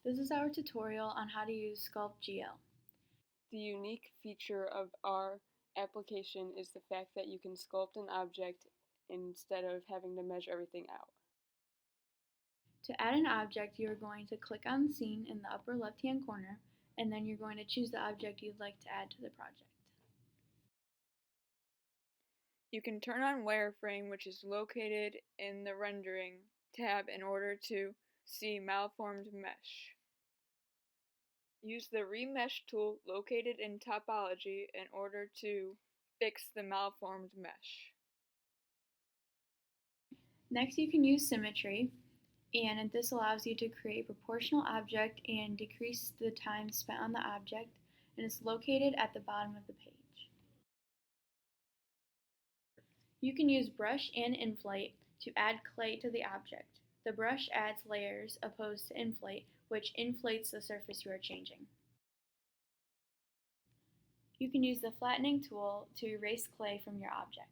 This is our tutorial on how to use Sculptgl. The unique feature of our application is the fact that you can sculpt an object instead of having to measure everything out. To add an object, you are going to click on Scene in the upper left-hand corner, and then you're going to choose the object you'd like to add to the project. You can turn on Wireframe, which is located in the Rendering tab, in order to see malformed mesh. Use the Remesh tool located in Topology in order to fix the malformed mesh. Next, you can use Symmetry, and this allows you to create a proportional object and decrease the time spent on the object, and it's located at the bottom of the page. You can use Brush and Inflate to add clay to the object. The brush adds layers opposed to Inflate, which inflates the surface you are changing. You can use the flattening tool to erase clay from your object.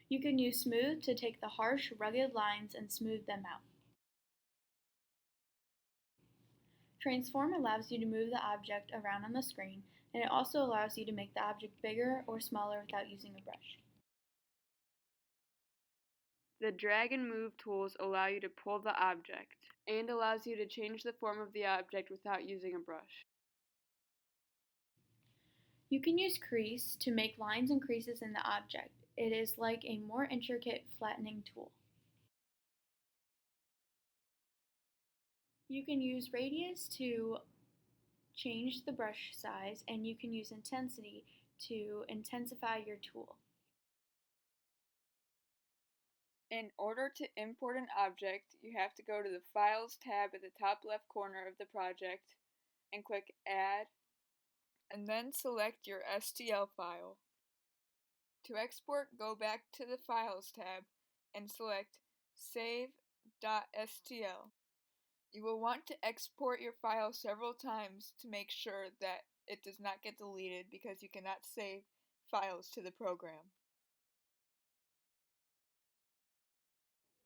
You can use Smooth to take the harsh, rugged lines and smooth them out. Transform allows you to move the object around on the screen, and it also allows you to make the object bigger or smaller without using a brush. The Drag and Move tools allow you to pull the object, and allows you to change the form of the object without using a brush. You can use Crease to make lines and creases in the object. It is like a more intricate flattening tool. You can use Radius to change the brush size, and you can use Intensity to intensify your tool. In order to import an object, you have to go to the Files tab at the top left corner of the project and click Add, and then select your STL file. To export, go back to the Files tab and select Save.stl. You will want to export your file several times to make sure that it does not get deleted, because you cannot save files to the program.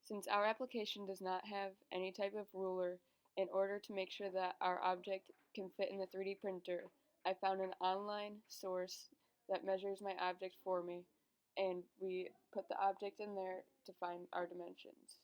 Since our application does not have any type of ruler, in order to make sure that our object can fit in the 3D printer, I found an online source that measures my object for me, and we put the object in there to find our dimensions.